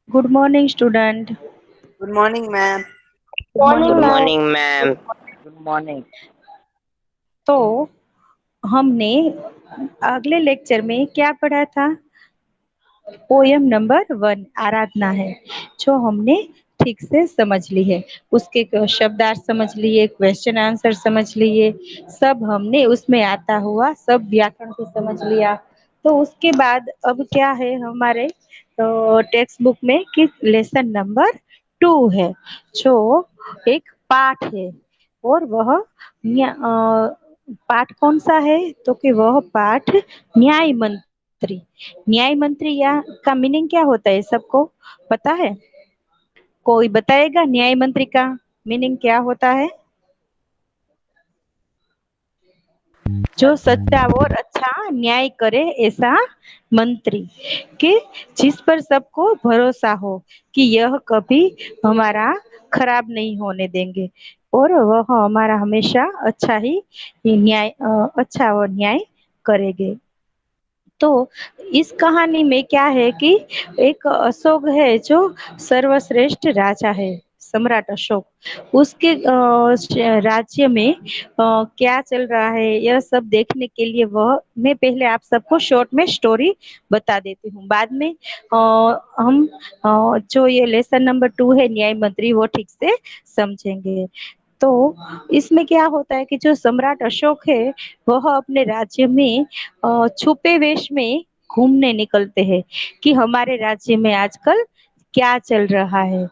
Good morning, student. Good morning, ma'am. Good morning, Good ma'am. morning, ma'am. Good morning. तो हमने अगले lecture में क्या पढ़ा था? पोयम नंबर 1 आराधना है, जो हमने ठीक से समझ ली है। उसके शब्दार्थ समझ लिए, क्वेश्चन आंसर समझ लिए, सब हमने उसमें आता हुआ सब व्याकरण को समझ लिया। तो उसके बाद अब क्या है हमारे टेक्स्ट बुक में कि लेसन नंबर 2 है, जो एक पाठ है। और वह पाठ कौन सा है? तो कि वह पाठ न्याय मंत्री। न्याय मंत्री या का मीनिंग क्या होता है, सबको पता है? कोई बताएगा न्याय मंत्री का मीनिंग क्या होता है? जो सच्चा और अच्छा न्याय करे ऐसा मंत्री, कि जिस पर सबको भरोसा हो कि यह कभी हमारा खराब नहीं होने देंगे और वह हमारा हमेशा अच्छा ही न्याय अच्छा और न्याय करेंगे। तो इस कहानी में क्या है कि एक अशोक है जो सर्वश्रेष्ठ राजा है, सम्राट अशोक। उसके राज्य में क्या चल रहा है यह सब देखने के लिए वह, मैं पहले आप सबको शॉर्ट में स्टोरी बता देती हूँ, बाद में हम जो ये लेसन नंबर 2 है न्याय मंत्री वो ठीक से समझेंगे। तो इसमें क्या होता है कि जो सम्राट अशोक है वह अपने राज्य में छुपे वेश में घूमने निकलते हैं कि हमारे राज्य में आजकल क्या चल रहा है।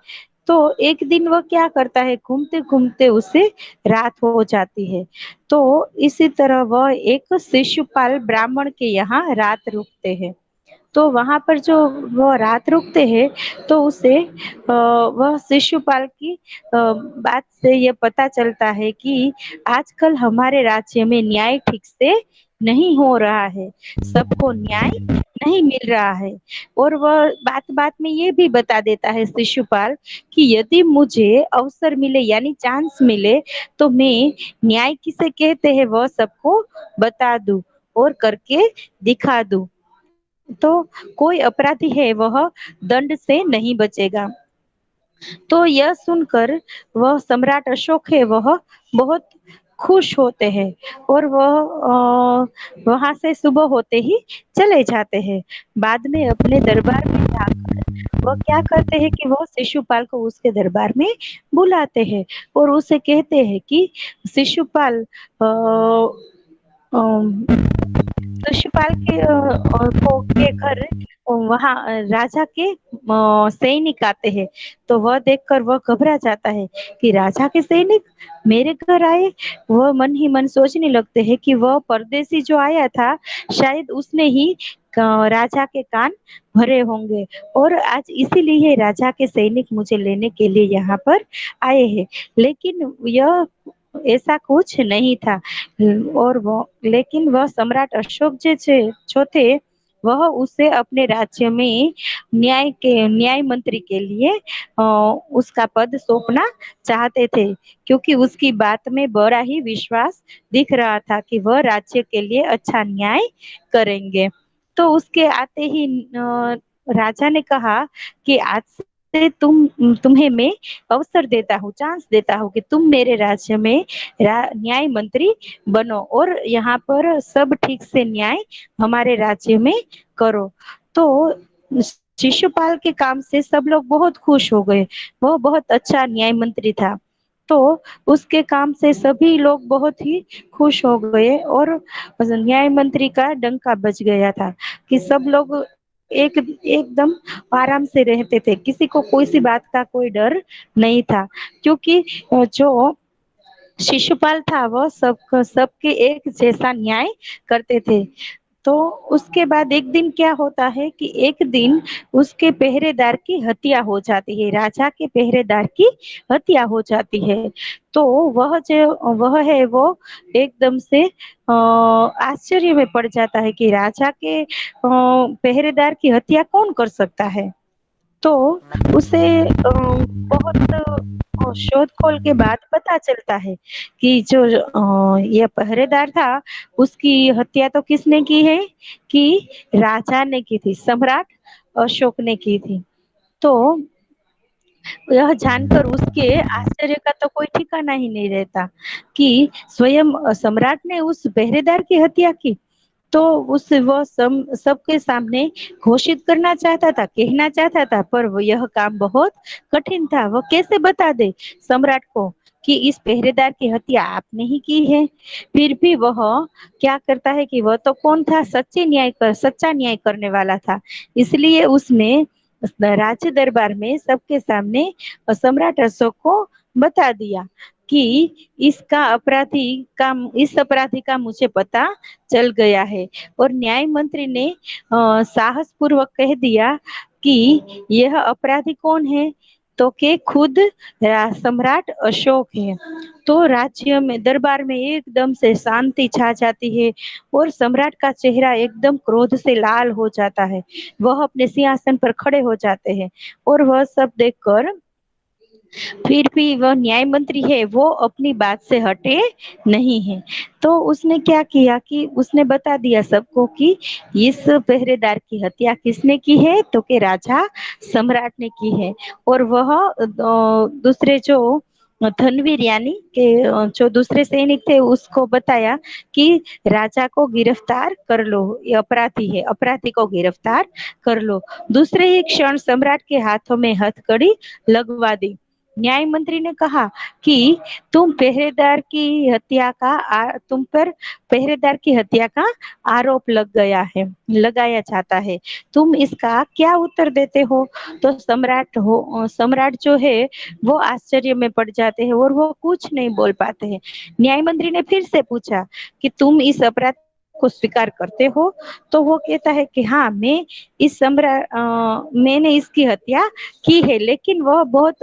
तो एक दिन वह क्या करता है, घूमते घूमते उसे रात हो जाती है। तो इसी तरह वह एक शिशुपाल ब्राह्मण के यहाँ रात रुकते हैं। तो वहां पर जो वह रात रुकते हैं तो उसे वह शिशुपाल की बात से ये पता चलता है कि आजकल हमारे राज्य में न्याय ठीक से नहीं हो रहा है, सबको न्याय नहीं मिल रहा है। और वह बात बात में ये भी बता देता है शिशुपाल कि यदि मुझे अवसर मिले यानी चांस मिले तो मैं न्याय किसे कहते हैं वह सबको बता दूं और करके दिखा दूं। तो कोई अपराधी है वह दंड से नहीं बचेगा। तो यह सुनकर वह सम्राट अशोक है वह बहुत खुश होते हैं और वह वहां से सुबह होते ही चले जाते हैं। बाद में अपने दरबार में जाकर वह क्या करते हैं कि वह शिशुपाल को उसके दरबार में बुलाते हैं और उसे कहते हैं कि शिशुपाल शिशुपाल के को के घर वहाँ राजा के सैनिक आते हैं। तो वह देखकर वह घबरा जाता है कि राजा के सैनिक मेरे घर आए। वह मन ही मन सोचने लगते हैं कि वह परदेसी जो आया था शायद उसने ही राजा के कान भरे होंगे और आज इसीलिए राजा के सैनिक मुझे लेने के लिए यहाँ पर आए हैं। लेकिन यह ऐसा कुछ नहीं था। और वो लेकिन वह सम्राट अशोक जो थे वह उसे अपने राज्य में न्याय मंत्री के लिए उसका पद सौंपना चाहते थे, क्योंकि उसकी बात में बड़ा ही विश्वास दिख रहा था कि वह राज्य के लिए अच्छा न्याय करेंगे। तो उसके आते ही राजा ने कहा कि आज से तुम्हें मैं अवसर देता हूँ, चांस देता हूँ कि तुम मेरे राज्य में न्याय मंत्री बनो और यहाँ पर सब ठीक से न्याय हमारे राज्य में करो। तो शिशुपाल के काम से सब लोग बहुत खुश हो गए, वो बहुत अच्छा न्याय मंत्री था। तो उसके काम से सभी लोग बहुत ही खुश हो गए और न्याय मंत्री का डंका बज गया था कि सब लोग एकदम आराम से रहते थे, किसी को कोई सी बात का कोई डर नहीं था, क्योंकि जो शिशुपाल था वह सबके एक जैसा न्याय करते थे। तो उसके बाद एक दिन क्या होता है कि एक दिन उसके पहरेदार की हत्या हो जाती है, राजा के पहरेदार की हत्या हो जाती है। तो वह है वो एकदम से आश्चर्य में पड़ जाता है कि राजा के पहरेदार की हत्या कौन कर सकता है। तो उसे बहुत शोध खोल के बाद पता चलता है कि जो ये पहरेदार था उसकी हत्या तो किसने की है कि राजा ने की थी, सम्राट अशोक ने की थी। तो यह जानकर उसके आश्चर्य का तो कोई ठिकाना ही नहीं रहता कि स्वयं सम्राट ने उस पहरेदार की हत्या की। तो उस वह सबके सामने घोषित करना चाहता था, कहना चाहता था, पर वो यह काम बहुत कठिन था। वह कैसे बता दे सम्राट को कि इस पहरेदार की हत्या आपने ही की है। फिर भी वह क्या करता है कि वह तो कौन था, सच्चा न्याय करने वाला था। इसलिए उसने राज्य दरबार में सबके सामने सम्राट अशोक को बता दिया कि इस अपराधी का मुझे पता चल गया है। और न्याय मंत्री ने साहस पूर्वक कह दिया कि यह अपराधी कौन है, तो के खुद सम्राट अशोक है। तो राज्य में दरबार में एकदम से शांति छा जाती है और सम्राट का चेहरा एकदम क्रोध से लाल हो जाता है। वह अपने सिंहासन पर खड़े हो जाते हैं और वह सब देखकर फिर भी वह न्याय मंत्री है, वो अपनी बात से हटे नहीं है। तो उसने क्या किया कि उसने बता दिया सबको कि इस पहरेदार की हत्या किसने की है, तो कि राजा सम्राट ने की है। और वह दूसरे जो धनवीर यानी के जो दूसरे सैनिक थे उसको बताया कि राजा को गिरफ्तार कर लो, ये अपराधी है, अपराधी को गिरफ्तार कर लो। दूसरे ही क्षण सम्राट के हाथों में हथकड़ी लगवा दी। न्याय मंत्री ने कहा कि तुम पर पहरेदार की हत्या का आरोप लगाया जाता है। तुम इसका क्या उत्तर देते हो? तो सम्राट जो है वो आश्चर्य में पड़ जाते हैं और वो कुछ नहीं बोल पाते हैं। न्याय मंत्री ने फिर से पूछा कि तुम इस अपराध को स्वीकार करते हो? तो वो कहता है कि हाँ, मैंने इसकी हत्या की है, लेकिन वह बहुत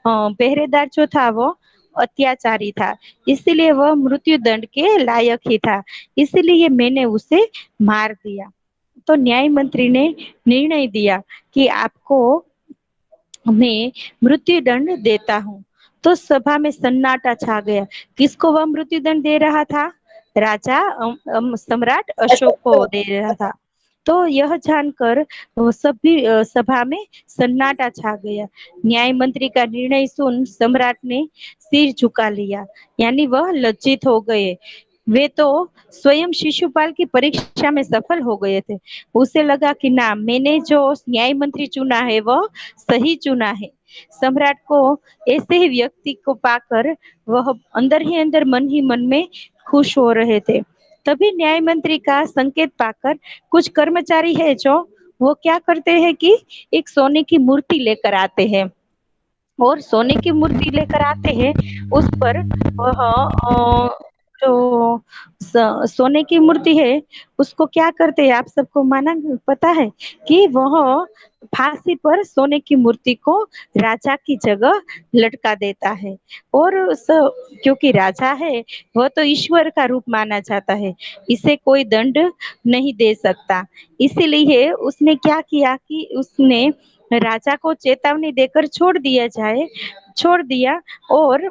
पहरेदार जो था वो अत्याचारी था, इसलिए वह मृत्यु दंड के लायक ही था, इसलिए मैंने उसे मार दिया। तो न्याय मंत्री ने निर्णय दिया कि आपको मैं मृत्यु दंड देता हूँ। तो सभा में सन्नाटा छा गया। किसको वह मृत्यु दंड दे रहा था? सम्राट अशोक को दे रहा था। तो यह जानकर वो सभी सभा में सन्नाटा छा गया। न्याय मंत्री का निर्णय सुन सम्राट ने सिर झुका लिया, यानी वह लज्जित हो गए। वे तो स्वयं शिशुपाल की परीक्षा में सफल हो गए थे। उसे लगा कि ना, मैंने जो न्याय मंत्री चुना है वह सही चुना है। सम्राट को ऐसे ही व्यक्ति को पाकर वह अंदर ही अंदर मन ही मन में खुश हो रहे थे। तभी न्याय मंत्री का संकेत पाकर कुछ कर्मचारी है जो वो क्या करते हैं कि एक सोने की मूर्ति लेकर आते हैं, और सोने की मूर्ति लेकर आते हैं। उस पर वह जो सोने की मूर्ति है उसको क्या करते हैं, आप सबको माना पता है कि वह फांसी पर सोने की मूर्ति को राजा की जगह लटका देता है। और क्योंकि राजा है वह तो ईश्वर का रूप माना जाता है, इसे कोई दंड नहीं दे सकता। इसीलिए उसने क्या किया कि उसने राजा को चेतावनी देकर छोड़ दिया, और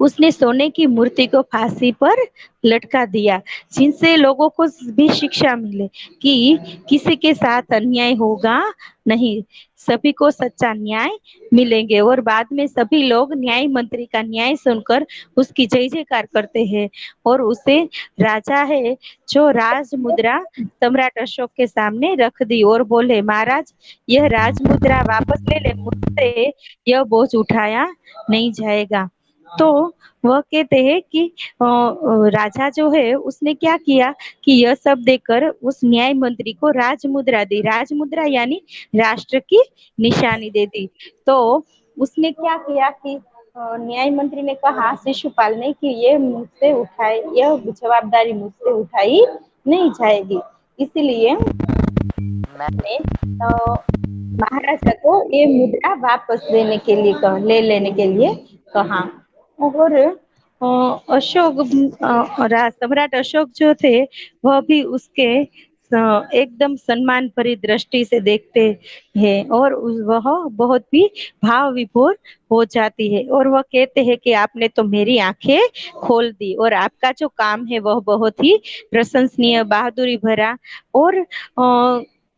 उसने सोने की मूर्ति को फांसी पर लटका दिया, जिनसे लोगों को भी शिक्षा मिले कि किसी के साथ अन्याय होगा नहीं, सभी को सच्चा न्याय मिलेंगे। और बाद में सभी लोग न्याय मंत्री का न्याय सुनकर उसकी जय जयकार करते हैं, और उसे राजा है जो राज मुद्रा सम्राट अशोक के सामने रख दी और बोले, महाराज, यह राज मुद्रा वापस ले ले, मुझसे यह बोझ उठाया नहीं जाएगा। तो वह कहते हैं कि राजा जो है उसने क्या किया कि यह सब देकर उस न्याय मंत्री को राजमुद्रा दी। राजमुद्रा यानी राष्ट्र की निशानी दे दी। तो उसने क्या किया कि न्याय मंत्री ने कहा शिशुपाल ने कि यह जवाबदारी मुझसे उठाई नहीं जाएगी, इसलिए मैंने महाराजा को ये मुद्रा वापस ले लेने के लिए कहा। और सम्राट अशोक जो थे वह भी उसके एकदम सम्मान भरी दृष्टि से देखते हैं, और वह बहुत भी भाव विभोर हो जाती है। और वह कहते हैं कि आपने तो मेरी आंखें खोल दी, और आपका जो काम है वह बहुत ही प्रशंसनीय, बहादुरी भरा और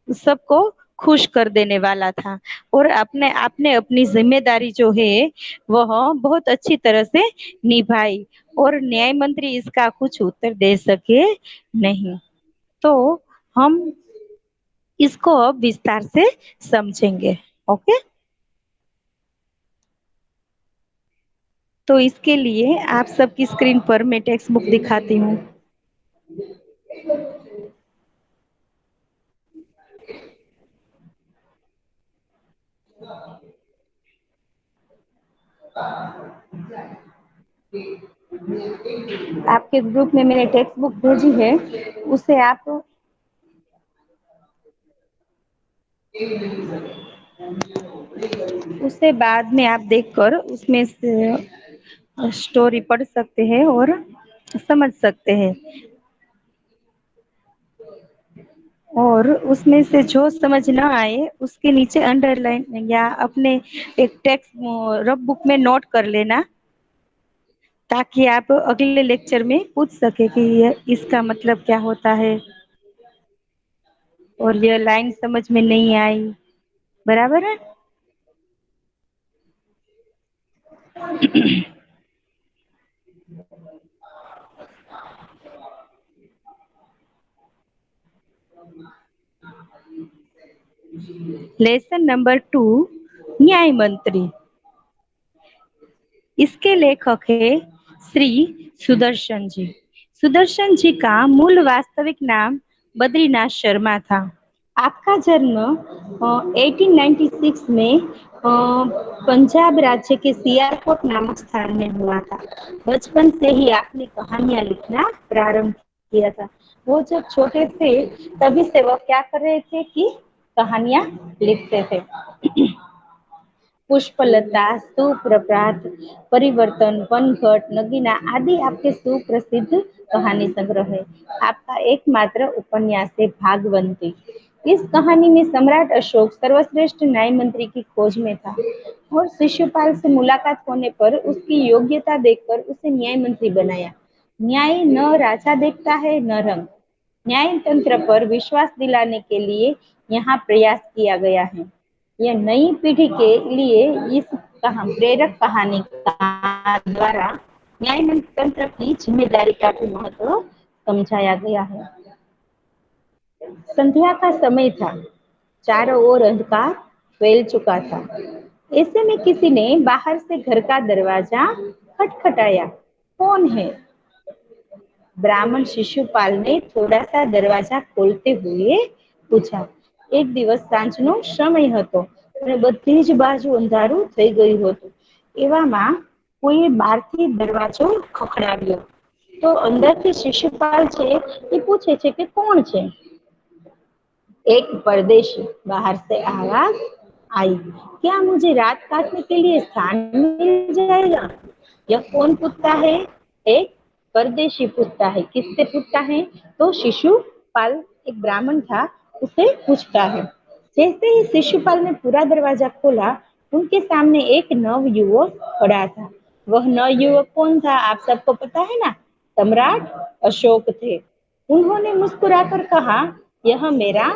सबको खुश कर देने वाला था। और आपने आपने अपनी जिम्मेदारी जो है वह बहुत अच्छी तरह से निभाई, और न्याय मंत्री इसका कुछ उत्तर दे सके नहीं। तो हम इसको अब विस्तार से समझेंगे। ओके, तो इसके लिए आप सबकी स्क्रीन पर मैं टेक्स्ट बुक दिखाती हूँ। आपके ग्रुप में मैंने टेक्स्ट बुक भेजी है, उसे आप उसे बाद में आप देखकर उसमें से स्टोरी पढ़ सकते हैं और समझ सकते हैं, और उसमें से जो समझ ना आए उसके नीचे अंडरलाइन या अपने एक टेक्स्ट रफ बुक में नोट कर लेना, ताकि आप अगले लेक्चर में पूछ सके कि इसका मतलब क्या होता है, और ये लाइन समझ में नहीं आई। बराबर है। लेसन नंबर 2, न्याय मंत्री। इसके लेखक है श्री सुदर्शन जी। सुदर्शन जी का मूल वास्तविक नाम बद्रीनाथ शर्मा था। आपका जन्म 1896 में पंजाब राज्य के सियालकोट नामक स्थान में हुआ था। बचपन से ही आपने कहानियां लिखना प्रारंभ किया था। वो जब छोटे थे तभी से वो क्या कर रहे थे कि कहानियां लिखते थे। पुष्पलता, सुप्रभात, परिवर्तन, पनघट, नगीना आदि आपके सुप्रसिद्ध कहानी संग्रह है। आपका एकमात्र उपन्यास है भागवंती। इस कहानी में सम्राट अशोक सर्वश्रेष्ठ न्याय मंत्री की खोज में था, और शिशुपाल से मुलाकात होने पर उसकी योग्यता देखकर उसे न्याय मंत्री बनाया। न्याय न राजा देखता है न रंग। न्याय तंत्र पर विश्वास दिलाने के लिए यहाँ प्रयास किया गया है। यह नई पीढ़ी के लिए इस प्रेरक कहानी का द्वारा न्याय तंत्र की जिम्मेदारी का भी महत्व समझाया गया है। संध्या का समय था, चारों ओर अंधकार फैल चुका था। ऐसे में किसी ने बाहर से घर का दरवाजा खटखटाया। कौन है? ब्राह्मण शिशुपाल ने थोड़ा सा दरवाजा खोलते हुए પૂછા। એક દિવસ સાંજનો સમય હતો અને બધી જ બાજુ અંધારું થઈ ગયું હતું। એવામાં કોઈએ બહારથી દરવાજો ખખડાવ્યો તો અંદરથી શિશુપાલ છે એ પૂછે છે કે કોણ છે? एक परदेशी बाहर से आवाज आई। क्या मुझे रात काटने के लिए स्थान मिल जाएगा? यह कौन पूछता है? एक परदेशी पूछता है। किससे पूछता है? तो शिशुपाल, एक ब्राह्मण था, उसे पूछता है। जैसे ही शिशुपाल ने पूरा दरवाजा खोला, उनके सामने एक नव युवक खड़ा था। वह नव युवक कौन था? आप सबको पता है ना, सम्राट अशोक थे। उन्होंने मुस्कुराकर कहा, यह मेरा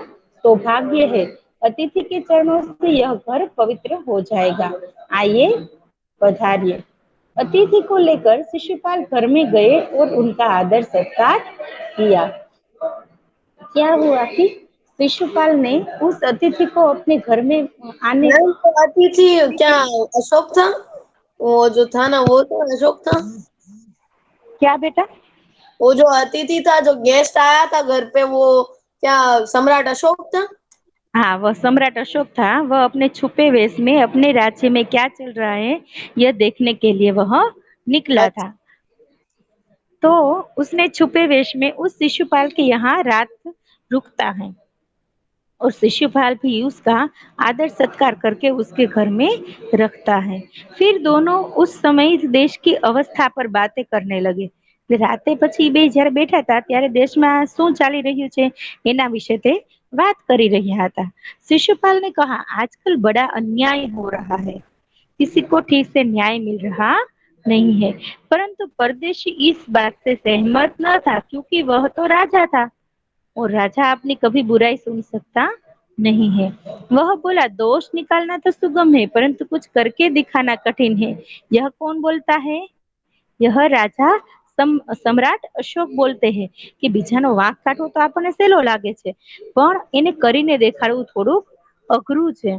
सौभाग्य है। अतिथि के चरणों से यह घर पवित्र हो जाएगा। आइए, पधारिए। अतिथि को लेकर शिशुपाल घर में गए और उनका आदर सत्कार किया। क्या हुआ कि शिशुपाल ने उस अतिथि को अपने घर में आने तो अतिथि क्या अशोक था? वो जो था ना, वो तो अशोक था। क्या बेटा? वो जो अतिथि था, जो गेस्ट आया था घर पे, वो क्या सम्राट अशोक था? हाँ, वह सम्राट अशोक था। वह अपने छुपे वेश में अपने राज्य में क्या चल रहा है यह देखने के लिए वह निकला अच्छा। था। तो उसने छुपे वेश में उस शिशुपाल के यहाँ रात रुकता है, और शिशुपाल भी उसका आदर सत्कार करके उसके घर में रखता है। फिर दोनों उस समय देश की अवस्था पर बातें करने लगे। રાતે પછી બે જ્યારે બેઠા હતા ત્યારે દેશમાં શું ચાલી રહ્યું છે એના વિશે તે વાત કરી રહ્યા હતા। शिशुपाल ने कहा, आजकल बड़ा अन्याय हो रहा है, किसी को ठीक से न्याय मिल रहा नहीं है। परंतु परदेशी इस बात से सहमत न था, क्योंकि वह तो राजा था, और राजा अपनी कभी बुराई सुन सकता नहीं है। वह बोला, दोष निकालना तो सुगम है परंतु कुछ करके दिखाना कठिन है। यह कौन बोलता है? यह राजा सम्राट अशोक बोलते हैं કે બીજાનો વાંક કાઢવો તો આપણને સહેલો લાગે છે પણ એને કરીને દેખાડવું થોડુંક અઘરું છે।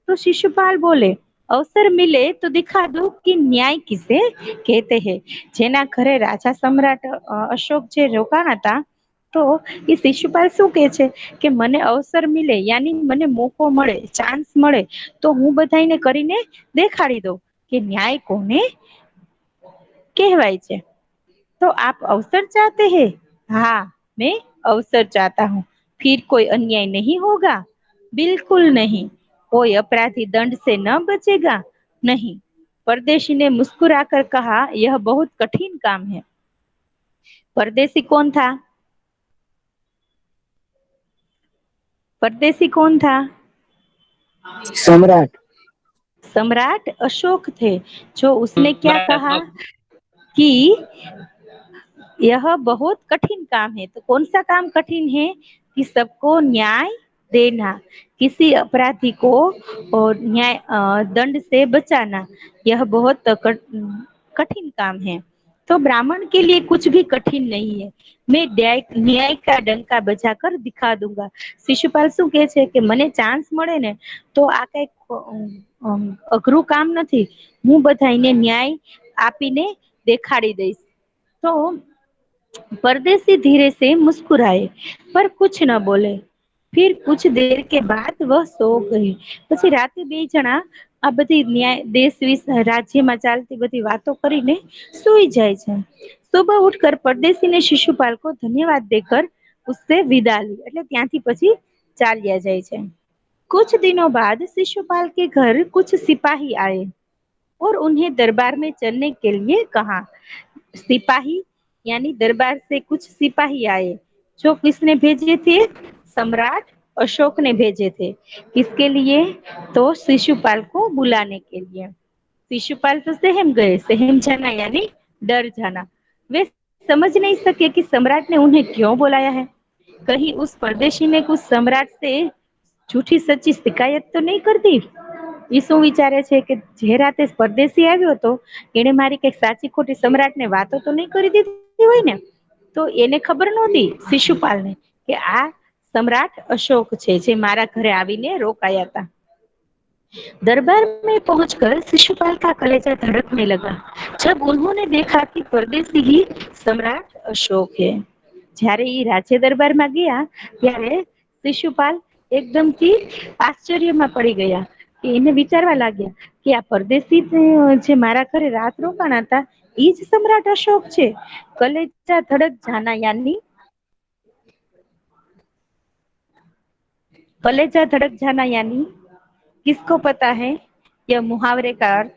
तो शिशुपाल बोले, अवसर मिले तो दिखा दो कि न्याय किसे कहते हैं। જેના ઘરે રાજા સમ્રાટ અશોક જે રોકાણા હતા તો એ શિશુપાલ શું કહે છે કે મને અવસર મિલે યાની મને મોકો મળે, ચાન્સ મળે તો હું બધાને કરીને દેખાડી દઉં કે ન્યાય કોને कहवाय छे। तो आप अवसर चाहते हैं? हाँ, मैं अवसर चाहता हूँ। फिर कोई अन्याय नहीं होगा? बिल्कुल नहीं। कोई अपराधी दंड से न बचेगा? नहीं। परदेशी ने मुस्कुराकर कहा, यह बहुत कठिन काम है। परदेशी कौन था? परदेशी कौन था? सम्राट। सम्राट अशोक थे। जो उसने क्या कहा कि यह बहुत कठिन काम है। तो कौन सा काम कठिन है? कि सबको न्याय देना, किसी अपराधी को और न्याय दंड से बचाना, यह बहुत कठिन काम है। तो ब्राह्मण के लिए कुछ भी कठिन नहीं है। मैं न्याय का डंका बजाकर दिखा दूंगा। शिशुपाल શું કહે છે કે મને ચાન્સ મળે ને તો આ કઈ અઘરું કામ નથી, હું બધાને ન્યાય આપીને દેખાડી દઈશ। तो परदेसी धीरे से मुस्कुराए पर कुछ न बोले। फिर कुछ देर के बाद वह सो गई। પછી રાતે બે જણા આ બધી ન્યાય દેશ વિશે રાજ્યમાં ચાલતી બધી વાતો કરીને સૂઈ જાય છે। सुबह उठकर परदेसी ने शिशुपाल को धन्यवाद देकर उससे विदा ली। એટલે ત્યાંથી પછી ચાલ્યા જાય છે। कुछ दिनों बाद शिशुपाल के घर कुछ सिपाही आए और उन्हें दरबार में चलने के लिए कहा। सिपाही यानी दरबार से कुछ सिपाही आए। जो किसने भेजे थे? सम्राट अशोक ने भेजे थे। किसके लिए? तो शिशुपाल को बुलाने के लिए। शिशुपाल तो सहम गए। सहम जाना यानी डर जाना। वे समझ नहीं सके कि सम्राट ने उन्हें क्यों बुलाया है। कहीं उस परदेशी ने कुछ सम्राट से झूठी सच्ची शिकायत तो नहीं कर दी। એ શું વિચારે છે કે જે રાતે પરદેશી આવ્યો હતો એને મારી કઈક સાચી ખોટી સમ્રાટને વાતો તો નહીં કરી દીધી હોય ને। તો એને ખબર નહોતી શિશુપાલને કે આ सम्राट अशोक છે જે મારા ઘરે આવીને રોકાયા હતા। दरबार में पहुंचकर शिशुपाल का कलेजा धड़कने लगा जब उन्होंने देखा कि परदेसी ही सम्राट अशोक है। જ્યારે એ રાજ્ય દરબારમાં ગયા ત્યારે શિશુપાલ એકદમથી આશ્ચર્યમાં પડી ગયા કે એને વિચારવા લાગ્યા કે આ પરદેશી જે મારા ઘરે રાત રોકાણા હતા એ જ સમ્રાટ અશોક છે। કલેજા ધડક જાના यानी कलेजा धड़क जाना यानी किसको पता है? यह मुहावरे का अर्थ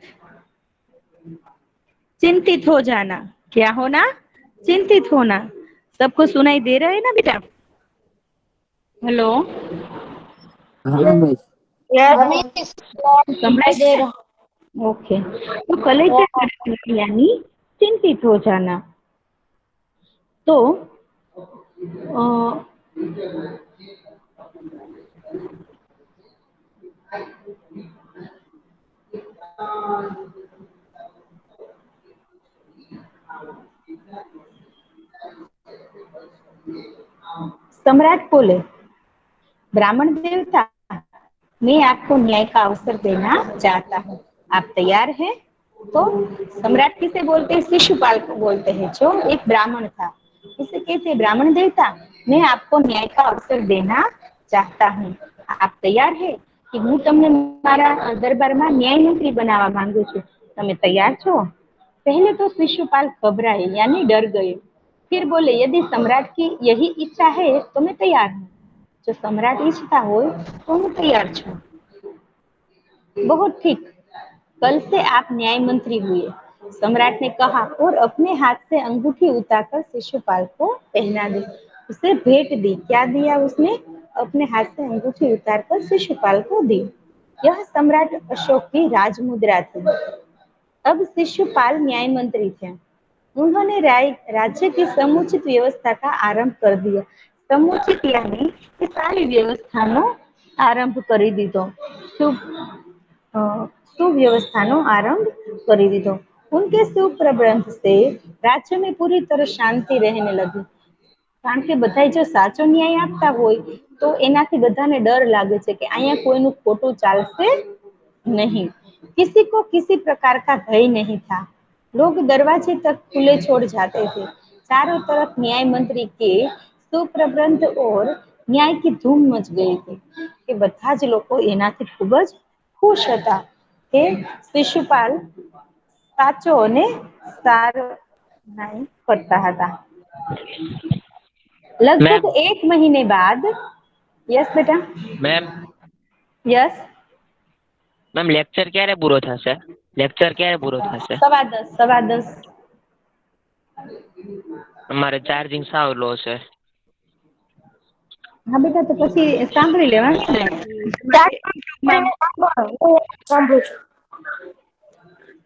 चिंतित हो जाना। क्या होना? चिंतित होना। सबको सुनाई दे रहा है ना बेटा? हेलो, हाँ भाई। संभळाय दे रहा। ओके। तो कलेजा धड़कना यानी चिंतित हो जाना। तो अ, सम्राट बोले, ब्राह्मण देवता, मैं आपको न्याय का अवसर देना चाहता हूँ। आप तैयार हैं? तो सम्राट किसे बोलते हैं? शिशुपाल को बोलते हैं जो एक ब्राह्मण था। इसे कहते हैं ब्राह्मण देवता, मैं आपको न्याय का अवसर देना चाहता हूँ। आप तैयार है कि હું તમને મારા દરબારમાં ન્યાય મંત્રી બનાવવા માંગુ છું। તમે તૈયાર છો? पहले तो शिशुपाल घबराए यानी डर गए। फिर बोले, यदि सम्राट की यही इच्छा है तो मैं तैयार हूँ। जो सम्राट इच्छता हो तो मैं तैयार छूँ। बहुत ठीक, कल से आप न्याय मंत्री हुए, सम्राट ने कहा और अपने हाथ से अंगूठी उतारकर शिशुपाल को पहना दी। उसे भेंट दी। क्या दिया उसने? अपने हाथ से अंगूठी उतारकर शिशुपाल को दी। यह सम्राट अशोक की राजमुद्रा थी। अब शिशुपाल न्याय मंत्री थे। उन्होंने राज्य की समुचित व्यवस्था का आरंभ कर दिया। समुचित यानी कि सारी व्यवस्थाનો આરંભ કરી દીધો। सुव्यवस्थाનો आरंभ કરી દીધો। उनके सुप्रबंध से राज्य में पूरी तरह शांति रहने लगी। કારણ કે બધા જો સાચો ન્યાય આપતા હોય તો એનાથી બધાને ડર લાગે છે કે અહીંયા કોઈનું ખોટું ચાલશે नहीं। किसी को किसी प्रकार का भय नहीं था। लोग दरवाजे तक खुले छोड़ जाते थे। चारों तरफ न्याय मंत्री के सुप्रबंध और न्याय की धूम मच गई थी કે બધા જ લોકો એનાથી ખૂબ જ ખુશ હતા કે શિશુપાલ સાચો અને સારો ન્યાય કરતા હતા। लगभग मैम 1 महीने बाद यस बेटा मैम यस मैम लेक्चर क्यारे पूरो थशे? लेक्चर क्यारे पूरो थशे? 10:15 અમારે ચાર્જિંગ સાવ લો છે। હા બેટા તો પછી સાંભળી લેવાનું ને સાંભળું છું।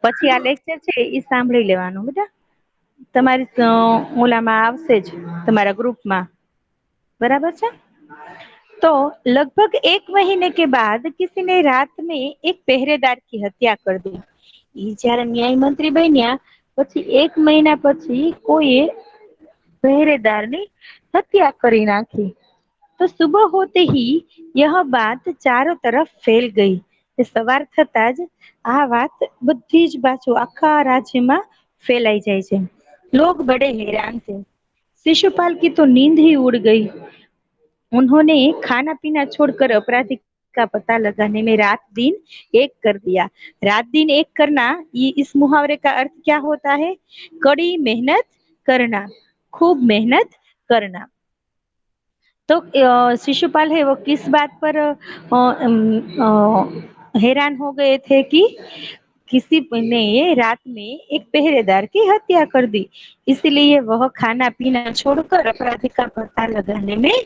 પછી આ લેક્ચર છે એ સાંભળી લેવાનું બેટા તમારી ઓલામાં આવશે જ તમારા ગ્રુપમાં बराबर છે। तो लगभग 1 महीने के बाद किसी ने रात में एक पहरेदार की हत्या कर दी। ये जયારે न्याय मंत्री बन्या પછી 1 મહિના પછી કોઈએ पहरेदारनी हत्या કરી નાખી। तो सुबह होते ही यह बात चारों तरफ फैल गई। सवार थता ज आ बात बधी ज बाजु आखा राज्यમાં फैलाई जाय छे। लोग बड़े हैरान थे। शिशुपाल की तो नींद ही उड़ गई। उन्होंने खाना पीना छोड़कर अपराधी का पता लगाने में रात दिन एक कर दिया। रात दिन एक करना ये इस मुहावरे का अर्थ क्या होता है? कड़ी मेहनत करना, खूब मेहनत करना। तो शिशुपाल है वो किस बात पर हैरान हो गए थे कि किसी ने रात में एक पहरेदार की हत्या कर दी, इसलिए वह खाना पीना छोड़कर अपराधी का पता लगाने में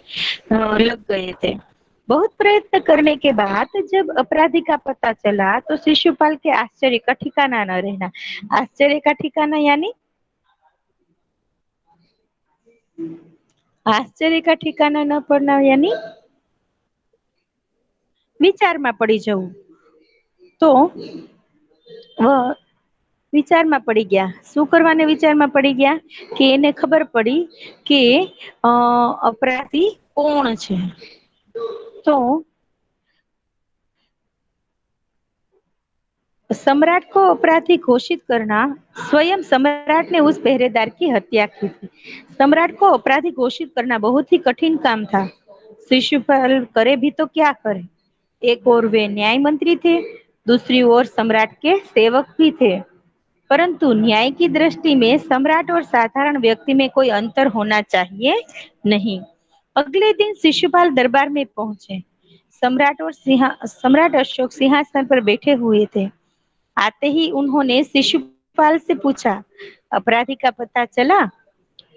लग गए थे। बहुत प्रयत्न करने के बाद जब अपराधी का पता चला तो शिशुपाल के आश्चर्य का ठिकाना न रहना। आश्चर्य का ठिकाना यानी आश्चर्य का ठिकाना न पड़ना यानी વિચારમાં પડી જવું। તો વિચારમાં પડી ગયા। શું કરવાને વિચારમાં પડી ગયા કે એને ખબર પડી કે અપરાધી કોણ છે। તો सम्राट को अपराधी घोषित करना, स्वयं सम्राट ने उस पहरेदार की हत्या की थी। सम्राट को अपराधी घोषित करना बहुत ही कठिन काम था। शिशुपाल करे भी तो क्या करे। एक और वे न्याय मंत्री थे, दूसरी ओर सम्राट के सेवक भी थे। परंतु न्याय की दृष्टि में सम्राट और साधारण व्यक्ति में कोई अंतर होना चाहिए नहीं। अगले दिन शिशुपाल दरबार में पहुंचे। सम्राट अशोक सिंहासन पर बैठे हुए थे। आते ही उन्होंने शिशुपाल से पूछा, अपराधी का पता चला?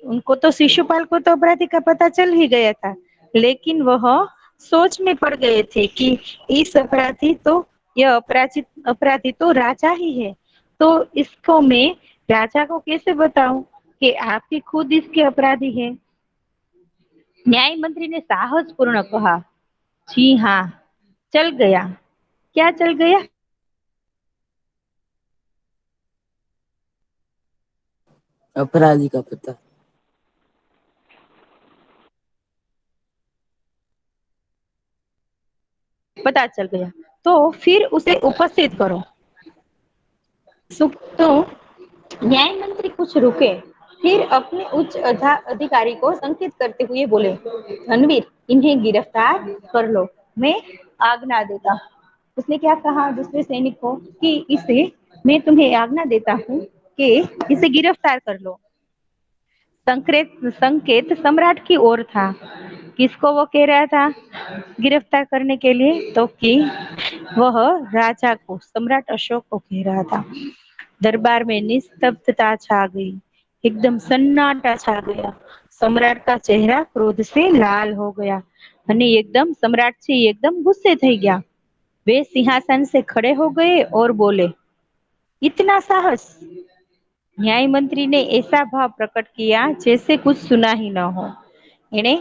उनको तो शिशुपाल को तो अपराधी का पता चल ही गया था, लेकिन वह सोच में पड़ गए थे कि इस अपराधी तो राजा ही है, तो इसको मैं राजा को कैसे बताऊं कि आप ही खुद इसके अपराधी हैं। न्याय मंत्री ने साहस पूर्ण कहा, जी हाँ, चल गया। क्या चल गया? अपराधी का पता। पता चल गया। तो फिर उसे उपस्थित करो। तो न्याय मंत्री कुछ रुके, फिर अपने उच्च अधिकारी को संकेत करते हुए बोले, रणवीर, इन्हें गिरफ्तार कर लो, मैं आज्ञा देता हूँ। उसने क्या कहा दूसरे सैनिक को कि इसे मैं तुम्हें आज्ञा देता हूँ कि इसे गिरफ्तार कर लो। संकेत सम्राट की ओर था। किसको वो कह रहा था गिरफ्तार करने के लिए? तो कि वह राजा को, सम्राट अशोक को कह रहा था। दरबार में निस्तब्धता छा गई। एकदम सन्नाटा छा गया। सम्राट का चेहरा क्रोध से लाल हो गया અને एकदम सम्राट से एकदम गुस्से થઈ ગયા। वे सिंहासन से खड़े हो गए और बोले, इतना साहस? न्याय मंत्री ने ऐसा भाव प्रकट किया जैसे कुछ सुना ही न हो। એને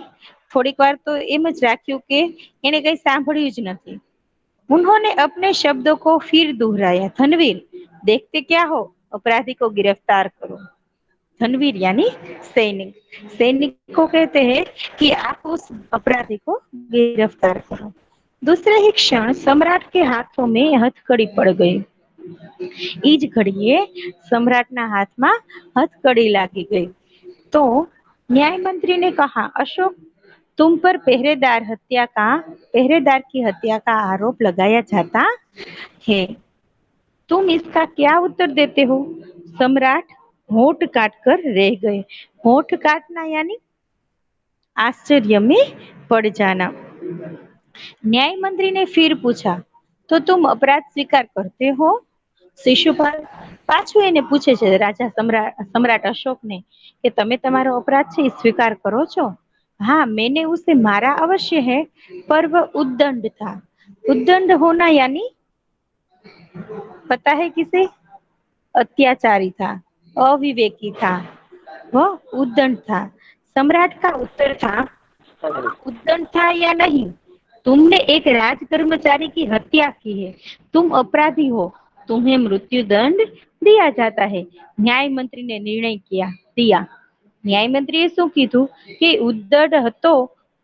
થોડીક વાર તો એમ જ રાખ્યું કે એને કઈ સાંભળ્યું જ નથી. उन्होंने अपने शब्दों को फिर दोहराया, धनवीर देखते क्या हो, अपराधी को गिरफ्तार करो। धनवीर यानी सैनिक, सैनिक को कहते हैं कि आप उस अपराधी को गिरफ्तार करो। दूसरे ही क्षण सम्राट के हाथों में हथकड़ी पड़ गई। ईज घड़ीए सम्राटना हाथમાં हथकड़ी लागी गई। तो न्याय मंत्री ने कहा, अशोक तुम पर पहरेदार की हत्या का आरोप लगाया जाता है, तुम इसका क्या उत्तर देते हो? सम्राट होठ काट कर रह गए। होठ काटना यानी आश्चर्य में पड़ जाना। न्याय मंत्री ने फिर पूछा, तो तुम अपराध स्वीकार करते हो? શિશુપાલ પાછું એને પૂછે છે રાજા સમ્રાટ અશોકને કે તમે તમારો અપરાધ છે સ્વીકાર કરો છો? हाँ मैंने उसे मारा अवश्य है, पर वह उद्दंड था। उद्दंड होना यानी पता है किसे? अत्याचारी था, अविवेकी था, वह उद्दंड था। सम्राट का उत्तर था, उद्दंड था या नहीं, तुमने एक राज कर्मचारी की हत्या की है, तुम अपराधी हो, तुम्हें मृत्यु दंड दिया जाता है। न्याय मंत्री ने निर्णय दिया। न्याय मंत्रीએ શું કીધું કે ઉદ્દંડ હતો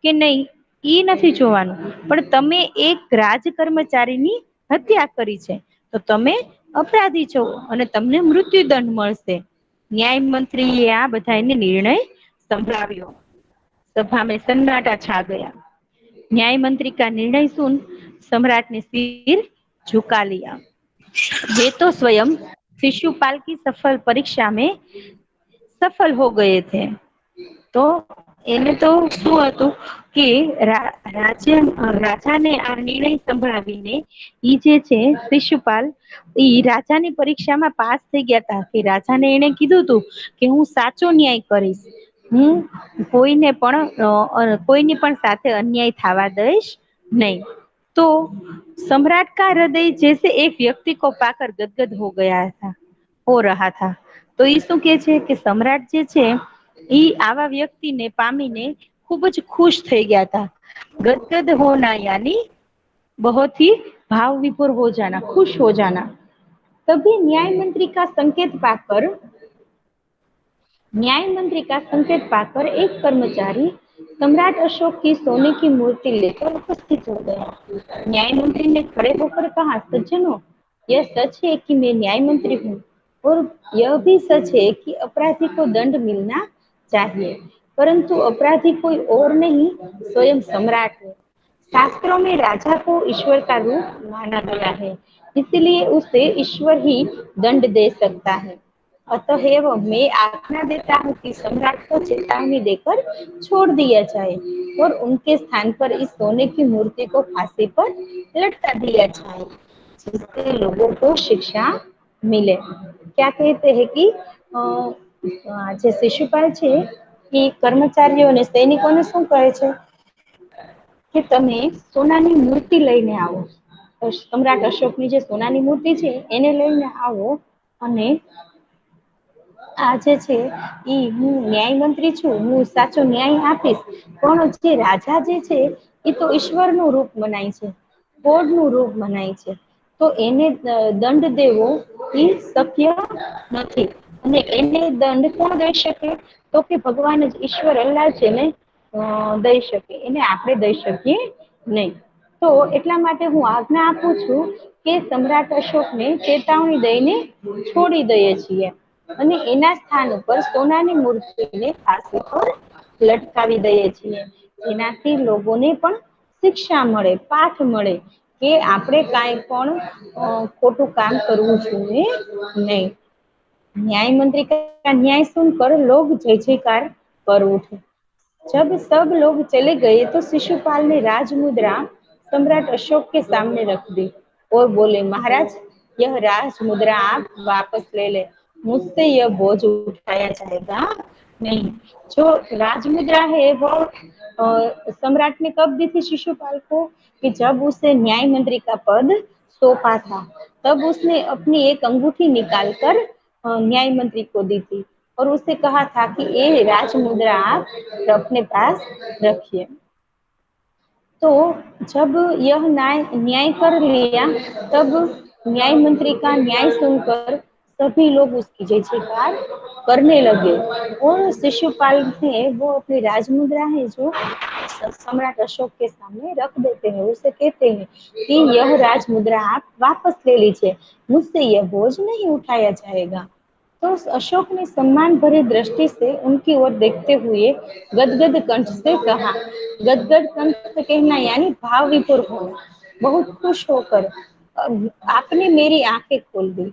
કે નહીં એ નથી જોવાનું, પણ તમે એક રાજ કર્મચારીની હત્યા કરી છે તો તમે અપરાધી છો અને તમને મૃત્યુદંડ મળશે। ન્યાય મંત્રીએ આ બધાને निर्णय સંભળાવ્યો। सभा में सन्नाटा छा गया। न्याय मंत्री का निर्णय सुन सम्राट ने सिर झुका लिया। वे तो स्वयं शिशुपाल की सफल परीक्षा में सफल हो गए थे। तो એને તો શું હતું કે રાજાને આ નિર્ણય સંભળાવીને ઈ જે છે શિશુપાલ ઈ રાજાની પરીક્ષામાં પાસ થઈ ગયા હતા કે રાજાને એને કીધું હતું કે હું સાચો ન્યાય કરીશ, હું કોઈની પણ સાથે अन्याय થવા દઈશ नहीं। तो सम्राट का हृदय जैसे एक व्यक्ति को पाकर गदगद हो रहा था। तो ये શું કે છે કે सम्राट જે છે ઈ આવા વ્યક્તિને પામીને ખૂબ જ ખુશ થઈ ગયા હતા। गदगद होना यानी बहुत ही भाव विभोर हो जाना, खुश हो जाना। तभी न्याय मंत्री का संकेत पाकर एक कर्मचारी सम्राट अशोक की सोने की मूर्ति लेकर उपस्थित हो गया। न्याय मंत्री ने खड़े होकर कहा, सज्जनों यह सच है कि मैं न्याय मंत्री हूँ और यह भी सच है कि अपराधी को दंड मिलना चाहिए, परंतु अपराधी कोई और नहीं स्वयं सम्राट है। शास्त्रों में राजा को ईश्वर का रूप माना गया है, इसलिए उसे ईश्वर ही दंड दे सकता है। अतएव मैं आज्ञा देता हूँ कि सम्राट को चेतावनी देकर छोड़ दिया जाए और उनके स्थान पर इस सोने की मूर्ति को फांसी पर लटका दिया जाए, जिससे लोगों को शिक्षा मिले। क्या कहते हैं कि જે શિશુપાલ છે એ કર્મચારીઓને સૈનિકોને શું કહે છે કે તમે સોનાની મૂર્તિ લઈને આવો, સમ્રાટ અશોકની જે સોનાની મૂર્તિ છે એને લઈને આવો અને આ જે છે ઈ હું ન્યાય મંત્રી છું, હું સાચો ન્યાય આપીશ, પણ જે રાજા જે છે એ તો ઈશ્વરનું રૂપ મનાય છે, ગોડનું રૂપ મનાય છે, તો એને દંડ દેવો એ શક્ય નથી। અને એને દંડ કોણ દઈ શકે? તો કે ભગવાન જ, ઈશ્વર અલ્લાહ જ એને દઈ શકે, એને આપણે દઈ શકીએ નહીં। તો એટલા માટે હું આજ્ઞા આપું છું કે સમ્રાટ અશોકને ચેતવણી દઈને છોડી દઈએ છીએ અને એના સ્થાન ઉપર સોનાની મૂર્તિને ફાંસી પર લટકાવી દઈએ છીએ, જેનાથી લોકોને પણ શિક્ષા મળે, પાઠ મળે કે આપણે કાંઈ પણ ખોટું કામ કરવું જોઈએ નહીં। न्याय मंत्री का न्याय सुनकर लोग जय जयकार कर उठे। जब सब लोग चले गए तो शिशुपाल ने राजमुद्रा सम्राट अशोक के सामने रख दी और बोले, महाराज यह राजमुद्रा आप वापस ले ले, मुझसे यह बोझ उठाया जाएगा नहीं। जो राजमुद्रा है वो सम्राट ने कब दी थी शिशुपाल को? कि जब उसे न्याय मंत्री का पद सौंपा था, तब उसने अपनी एक अंगूठी निकालकर न्याय मंत्री को दी थी और उससे कहा था कि ये राजमुद्रा आप अपने पास रखिए। तो जब यह न्याय न्याय कर लिया, तब न्याय मंत्री का न्याय सुनकर सभी लोग उसकी जय जयकार करने लगे। और शिशुपाल ने वो अपनी राजमुद्रा है जो सम्राट अशोक के सामने रख देते हैं, उसे कहते हैं कि यह राजमुद्रा आप वापस ले लीजिए, मुझसे यह बोझ नहीं उठाया जाएगा। तो अशोक ने सम्मान भरी दृष्टि से उनकी ओर देखते हुए गदगद कंठ से कहा, गदगद कंठ से कहना यानी भाव विभोर होना, बहुत खुश होकर, आपने मेरी आंखें खोल दी।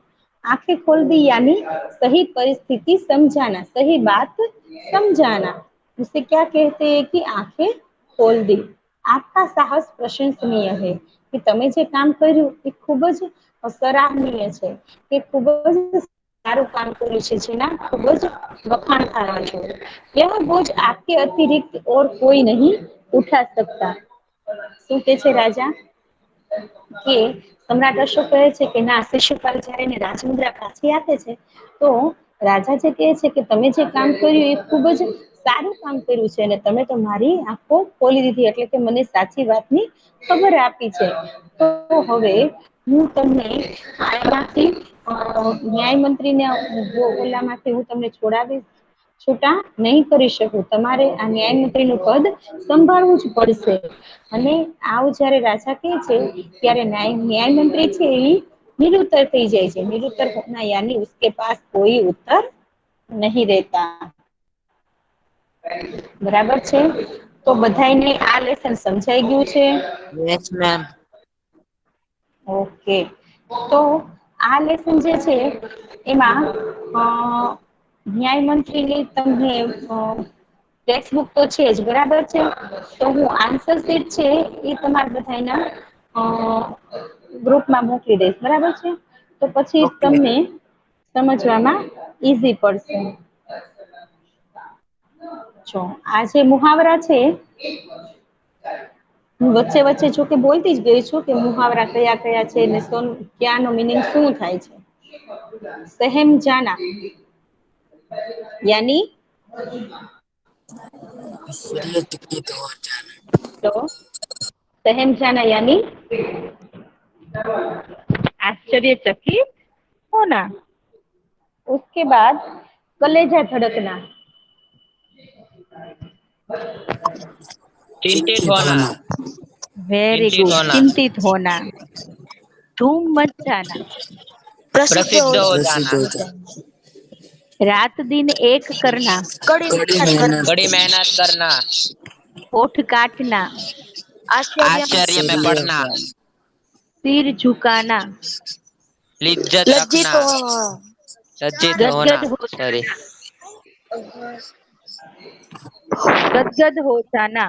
आंखें खोल दी यानी सही परिस्थिति समझाना, सही बात समझाना, उसे क्या कहते हैं कि आंखें खोल दी। आपका સાહસ પ્રશંસનીય है કે તમે જે કામ કર્યું એ ખૂબ જ સરાહનીય છે, કે ખૂબ જ સારું કામ કર્યું છે, જેના ખૂબ જ વખાણ થવા જોઈએ। यह बोझ आपके अतिरिक्त और कोई नहीं उठा सकता। શું કે છે રાજા કે સમ્રાટ અશોક કહે છે કે ના, શિશુપાલ જ્યારે એને રાજમુદ્રા પાછી આપે છે તો રાજા જે કહે છે કે તમે જે કામ કર્યું એ ખૂબ જ સારું કામ કર્યું છે અને તમે તો મારી આંખો ખોલી દીધી, એટલે કે મને સાચી વાતની ખબર આપી છે। તો હવે હું તમને આમાંથી ન્યાય મંત્રીને ઓલામાંથી હું તમને છોડાવીશ, છૂટા નહીં કરી શકું, તમારે આ ન્યાય મંત્રીનું પદ સંભાળવું જ પડશે। અને આવું જ્યારે રાજા કહે છે ત્યારે ન્યાય મંત્રી છે એ નિરુત્તર થઈ જાય છે। નિરુત્તર હોના यानी उसके पास कोई उत्तर नहीं रहता। બરાબર છે? તો બધાયને આ લેસન સમજાઈ ગયું છે? Yes, ma'am. ઓકે, તો આ લેસન જે છે એમાં ન્યાય મંત્રીની તમને ટેક્સ્ટ બુક તો છે જ, બરાબર છે? તો હું આન્સર શીટ છે એ તમારા બધાના ગ્રુપમાં મોકલી દઈશ, બરાબર છે? તો પછી Okay. તમને સમજવામાં ઈઝી પડશે। જો આ જે મુહાવરા છે, હું વચ્ચે વચ્ચે જો કે બોલતી જ ગઈ છું કે મુહાવરા કયા કયા છે ને ક્યાંનો મીનિંગ શું થાય છે। સહેમ જાના यानी सूर्यचकित हो जाना। तो सहम जाना यानी आश्चर्यचकित होना। उसके बाद कलेजा धड़कना, चिंतित चिंतित होना। होना। वेरी चिंतित गुड, होना। चिंतित होना। धूम मच जाना, प्रसिद्ध प्रसिद्ध हो हो प्रसिद्ध जाना। हो जाना। रात दिन एक करना, कड़ी कड़ी मेहनत करना, मेहनत कड़ी करना। मेहनत करना। होठ काटना, आश्चर्य में आश्चर्य में आश्चर्य पड़ना। का सिर झुकाना, लिज्जत लज्जित रखना। होना, लज्जित होना। गदगद हो सॉरी। जाना, गदगद हो जाना,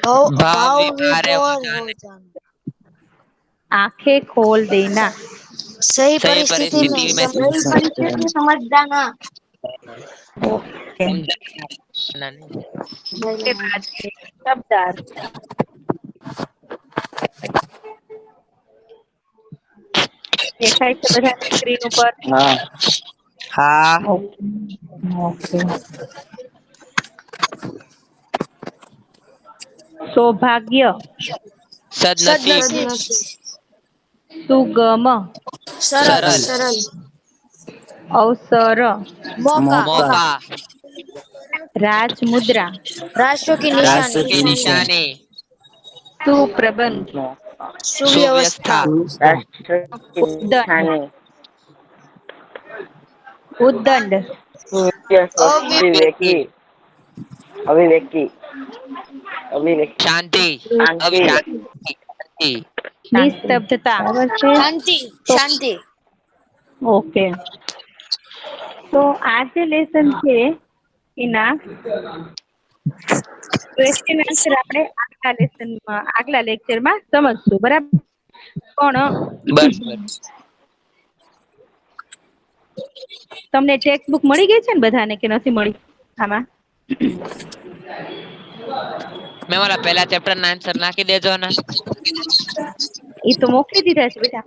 भाव भाव विकारे हो विभोर हो जाने। जाना, आंखें खोल देना, सही सही परिस्थिति में परिस्थिति में सही परिस्थिति समझ जाना। ओके। समझना नहीं। उसके बाद है शब्दार्थ। દેખાય છે બધાને સ્ક્રીન ઉપર? हाँ। हाँ। Okay, okay. સૌભાગ્ય, सदनसीब। सदनसीब, સુગમ, सरल सरल। सरल, અવસર, मौका, मौका। मौका। રાજમુદ્રા, राष्ट्र की राष्ट्र राष्ट्र निशानी, की की निशान। निशानी। સુપ્રબંધ, सुव्यवस्था, सुव्यवस्था। राष्ट्र की ઉદ્દંડ, निशानी। ઉદ્દંડ, अभिव्यक्ति। अभिव्यक्ति। अभिव्यक्ति। अभिव्यक्ति। शांति। शांति। शांति। નિસ્તબ્ધતા, બરાબર છે? शांति તો शांति। ઓકે, તો આ જે લેસન છે એના ક્વેશ્ચન આન્સર આપણે આગલા લેસનમાં આગલા લેક્ચરમાં સમજશું, બરાબર? પણ बराबर। તમને ટેક્સ્ટ બુક મળી ગઈ છે ને બધાને કે નથી મળી? આમાં मैं वाला पहला चैप्टर ना आंसर नाखी देजो ना। એ તો મોકલી દીધા છે બેટા।